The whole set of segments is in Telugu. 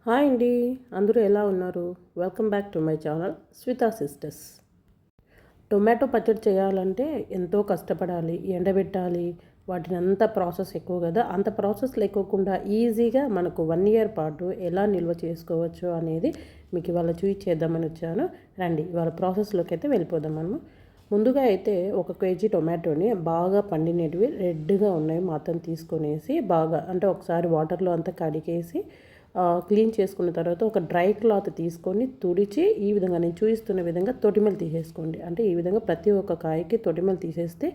హాయ్ అండి. అందరూ ఎలా ఉన్నారు? Welcome back to my channel Swita sisters. Tomato పచ్చడి చేయాలంటే ఎంతో కష్టపడాలి, ఎండబెట్టాలి. వాటిని అంత ప్రాసెస్ ఎక్కువ కదా. అంత ప్రాసెస్ లేకోకుండా ఈజీగా మనకు 1 ఇయర్ పాటు ఎలా నిల్వ చేసుకోవచ్చు అనేది మీకు ఇవాళ చూపించేద్దామని వచ్చాను. రండి ఇవాళ ప్రాసెస్లోకి అయితే వెళ్ళిపోదాం మనము. ముందుగా అయితే 1 కేజీ టొమాటోని బాగా పండినవి రెడ్గా ఉన్నాయి మాత్రం తీసుకొనేసి బాగా అంటే ఒకసారి వాటర్లో అంతా కడిగేసి క్లీన్ చేసుకున్న తర్వాత ఒక డ్రై క్లాత్ తీసుకొని తుడిచి ఈ విధంగా నేను చూపిస్తున్న విధంగా తొటిమలు తీసేసుకోండి. అంటే ఈ విధంగా ప్రతి ఒక్క కాయకి తొటిమలు తీసేస్తే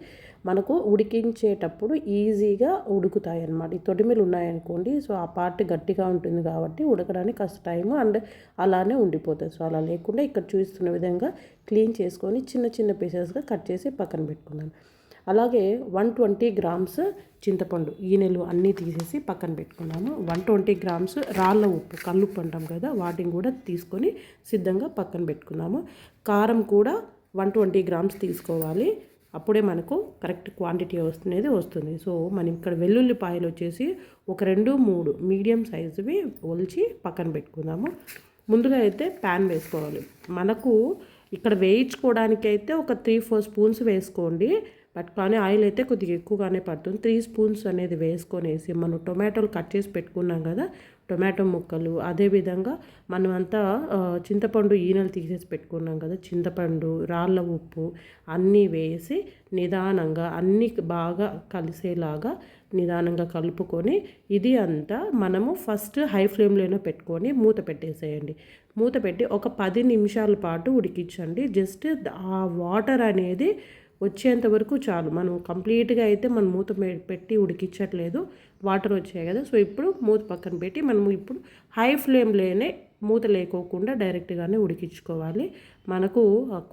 మనకు ఉడికించేటప్పుడు ఈజీగా ఉడుకుతాయి అన్నమాట. ఈ తొటిమలు ఉన్నాయనుకోండి, సో ఆ పార్ట్ గట్టిగా ఉంటుంది కాబట్టి ఉడకడానికి కాస్త టైం అండ్ అలానే ఉండిపోతుంది. సో అలా లేకుండా ఇక్కడ చూపిస్తున్న విధంగా క్లీన్ చేసుకొని చిన్న చిన్న పీసెస్గా కట్ చేసి పక్కన పెట్టుకున్నాను. అలాగే 120 గ్రామ్స్ చింతపండు ఈనెలు అన్నీ తీసేసి పక్కన పెట్టుకున్నాము. 120 గ్రామ్స్ రాళ్ళ ఉప్పు కల్లుప్పు అంటాం కదా, వాటిని కూడా తీసుకొని సిద్ధంగా పక్కన పెట్టుకున్నాము. కారం కూడా 120 గ్రామ్స్ తీసుకోవాలి. అప్పుడే మనకు కరెక్ట్ క్వాంటిటీ వస్తుంది. సో మనం ఇక్కడ వెల్లుల్లిపాయలు వచ్చేసి ఒక 2-3 మీడియం సైజువి ఒలిచి పక్కన పెట్టుకుందాము. ముందుగా అయితే ప్యాన్ వేసుకోవాలి. మనకు ఇక్కడ వేయించుకోవడానికి అయితే ఒక 3-4 స్పూన్స్ వేసుకోండి. బట్ కానీ ఆయిల్ అయితే కొద్దిగా ఎక్కువగానే పడుతుంది. 3 స్పూన్స్ అనేది వేసుకొనేసి మనం టొమాటోలు కట్ చేసి పెట్టుకున్నాం కదా, టొమాటో ముక్కలు, అదేవిధంగా మనమంతా చింతపండు ఈనెలు తీసేసి పెట్టుకున్నాం కదా, చింతపండు, రాళ్ళ ఉప్పు అన్నీ వేసి నిదానంగా అన్నీ బాగా కలిసేలాగా నిదానంగా కలుపుకొని ఇది అంతా మనము ఫస్ట్ హై ఫ్లేమ్లోనే పెట్టుకొని మూత పెట్టేసేయండి. మూత పెట్టి ఒక 10 నిమిషాల పాటు ఉడికించండి. జస్ట్ ఆ వాటర్ అనేది వచ్చేంత వరకు చాలు. మనం కంప్లీట్గా అయితే మనం మూత పెట్టి ఉడికించట్లేదు, వాటర్ వచ్చాయి కదా. సో ఇప్పుడు మూత పక్కన పెట్టి మనము ఇప్పుడు హై ఫ్లేమ్లోనే మూత లేకోకుండా డైరెక్ట్గానే ఉడికించుకోవాలి. మనకు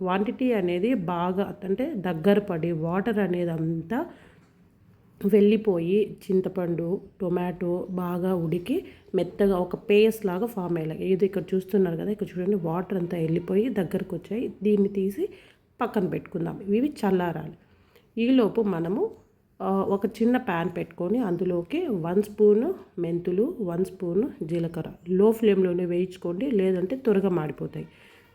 క్వాంటిటీ అనేది బాగా అంటే దగ్గర పడి వాటర్ అనేది అంతా వెళ్ళిపోయి చింతపండు టొమాటో బాగా ఉడికి మెత్తగా ఒక పేస్ట్ లాగా ఫామ్ అయ్యేలాగా ఇది ఇక్కడ చూస్తున్నారు కదా. ఇక్కడ చూడండి వాటర్ అంతా వెళ్ళిపోయి దగ్గరకు వచ్చాయి. దీన్ని తీసి పక్కన పెట్టుకుందాం. ఇవి చల్లారాలి. ఈలోపు మనము ఒక చిన్న ప్యాన్ పెట్టుకొని అందులోకి 1 స్పూను మెంతులు, 1 స్పూను జీలకర్ర లో ఫ్లేమ్లోనే వేయించుకోండి, లేదంటే త్వరగా మాడిపోతాయి.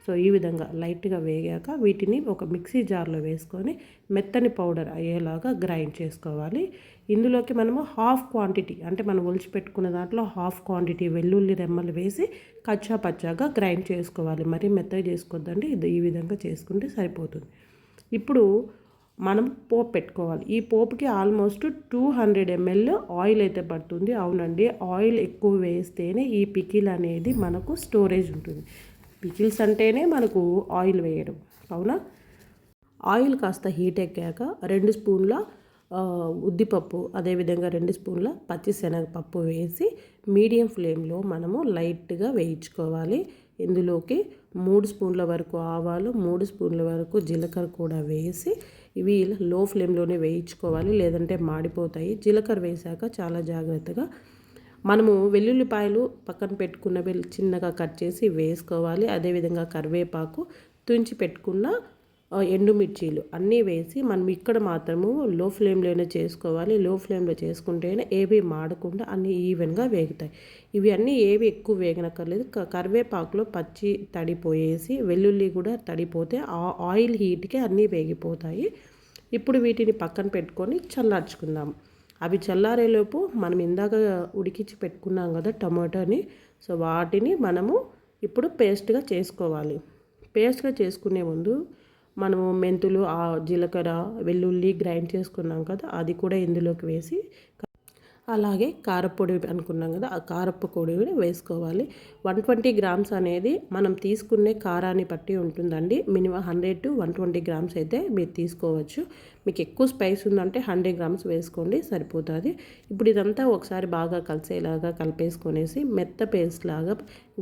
సో ఈ విధంగా లైట్గా వేగాక వీటిని ఒక మిక్సీ జార్లో వేసుకొని మెత్తని పౌడర్ అయ్యేలాగా గ్రైండ్ చేసుకోవాలి. ఇందులోకి మనము హాఫ్ క్వాంటిటీ అంటే మనం ఒలిచిపెట్టుకున్న దాంట్లో హాఫ్ క్వాంటిటీ వెల్లుల్లి రెమ్మలు వేసి కచ్చా పచ్చాగా గ్రైండ్ చేసుకోవాలి. మరీ మెత్తగా చేసుకోవద్దండి, ఇది ఈ విధంగా చేసుకుంటే సరిపోతుంది. ఇప్పుడు మనం పోపు పెట్టుకోవాలి. ఈ పోపుకి ఆల్మోస్ట్ 200 ml ఆయిల్ అయితే పడుతుంది. అవునండి, ఆయిల్ ఎక్కువ వేస్తేనే ఈ పికిల్ అనేది మనకు స్టోరేజ్ ఉంటుంది. పికిల్స్ అంటేనే మనకు ఆయిల్ వేయడం, అవునా. ఆయిల్ కాస్త హీట్ ఎక్కాక 2 స్పూన్ల ఉద్దిపప్పు, అదేవిధంగా 2 స్పూన్ల పచ్చిశనగపప్పు వేసి మీడియం ఫ్లేమ్లో మనము లైట్గా వేయించుకోవాలి. ఇందులోకి 3 స్పూన్ల వరకు ఆవాలు, 3 స్పూన్ల వరకు జీలకర్ర కూడా వేసి ఇవి లో ఫ్లేమ్లోనే వేయించుకోవాలి, లేదంటే మాడిపోతాయి. జీలకర్ర వేశాక చాలా జాగ్రత్తగా మనము వెల్లుల్లిపాయలు పక్కన పెట్టుకున్నవి చిన్నగా కట్ చేసి వేసుకోవాలి. అదేవిధంగా కరివేపాకు, తుంచి పెట్టుకున్న ఎండుమిర్చీలు అన్నీ వేసి మనం ఇక్కడ మాత్రము లో ఫ్లేమ్లోనే చేసుకోవాలి. లో ఫ్లేమ్లో చేసుకుంటేనే ఏవి మాడకుండా అన్నీ ఈవెన్గా వేగుతాయి. ఇవి అన్నీ ఏవి ఎక్కువ వేగనక్కర్లేదు. కరివేపాకులో పచ్చి తడిపోయేసి వెల్లుల్లి కూడా తడిపోతే ఆ ఆయిల్ హీట్కి అన్నీ వేగిపోతాయి. ఇప్పుడు వీటిని పక్కన పెట్టుకొని చల్లార్చుకుందాం. అవి చల్లారేలోపు మనం ఇందాక ఉడికించి పెట్టుకున్నాం కదా టమాటోని, సో వాటిని మనము ఇప్పుడు పేస్ట్గా చేసుకోవాలి. పేస్ట్గా చేసుకునే ముందు మనము మెంతులు, జీలకర్ర, వెల్లుల్లి గ్రైండ్ చేసుకున్నాం కదా, అది కూడా ఇందులోకి వేసి అలాగే కారపొడి అనుకున్నాం కదా, ఆ కారపు పొడి కూడా వేసుకోవాలి. 120 గ్రామ్స్ అనేది మనం తీసుకునే కారాన్ని బట్టి ఉంటుందండి. మినిమం 100 to 120 గ్రామ్స్ అయితే మీరు తీసుకోవచ్చు. మీకు ఎక్కువ స్పైస్ ఉందంటే 100 గ్రామ్స్ వేసుకోండి, సరిపోతుంది. ఇప్పుడు ఇదంతా ఒకసారి బాగా కలిసేలాగా కలిపేసుకొనేసి మెత్త పేస్ట్ లాగా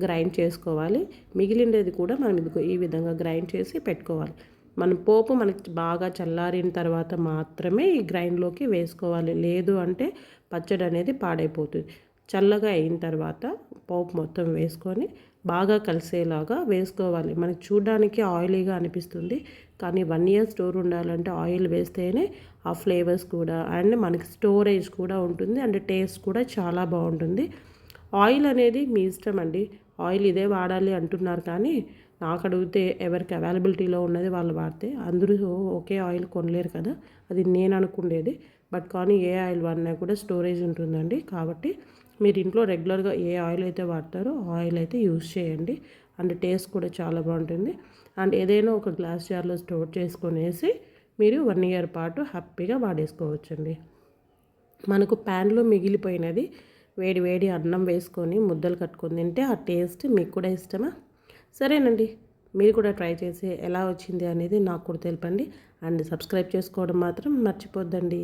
గ్రైండ్ చేసుకోవాలి. మిగిలినది కూడా మనం ఈ విధంగా గ్రైండ్ చేసి పెట్టుకోవాలి. మనం పోపు మనకి బాగా చల్లారిన తర్వాత మాత్రమే ఈ గ్రైండ్లోకి వేసుకోవాలి, లేదు అంటే పచ్చడి అనేది పాడైపోతుంది. చల్లగా అయిన తర్వాత పోపు మొత్తం వేసుకొని బాగా కలిసేలాగా వేసుకోవాలి. మనకి చూడడానికి ఆయిలీగా అనిపిస్తుంది, కానీ 1 year స్టోర్ ఉండాలంటే ఆయిల్ వేస్తేనే ఆ ఫ్లేవర్స్ కూడా అండ్ మనకి స్టోరేజ్ కూడా ఉంటుంది అండ్ టేస్ట్ కూడా చాలా బాగుంటుంది. ఆయిల్ అనేది మీ ఇష్టం అండి. ఆయిల్ ఇదే వాడాలి అంటున్నారు, కానీ నాకు అడిగితే ఎవరికి అవైలబిలిటీలో ఉన్నది వాళ్ళు వాడితే, అందరూ ఒకే ఆయిల్ కొనలేరు కదా, అది నేను అనుకునేది. బట్ కానీ ఏ ఆయిల్ వాడినా కూడా స్టోరేజ్ ఉంటుందండి. కాబట్టి మీరు ఇంట్లో రెగ్యులర్గా ఏ ఆయిల్ అయితే వాడతారో ఆయిల్ అయితే యూస్ చేయండి. అండ్ టేస్ట్ కూడా చాలా బాగుంటుంది. అండ్ ఏదైనా ఒక గ్లాస్ జార్లో స్టోర్ చేసుకునేసి మీరు 1 ఇయర్ పాటు హ్యాపీగా వాడేసుకోవచ్చండి. మనకు ప్యాన్లో మిగిలిపోయినది వేడి వేడి అన్నం వేసుకొని ముద్దలు కట్టుకొని తింటే ఆ టేస్ట్ మీకు కూడా ఇష్టమా? సరేనండి, మీరు కూడా ట్రై చేసి ఎలా వచ్చింది అనేది నాకు కూడా తెలపండి. అండ్ సబ్స్క్రైబ్ చేసుకోవడం మాత్రం మర్చిపోద్దండి.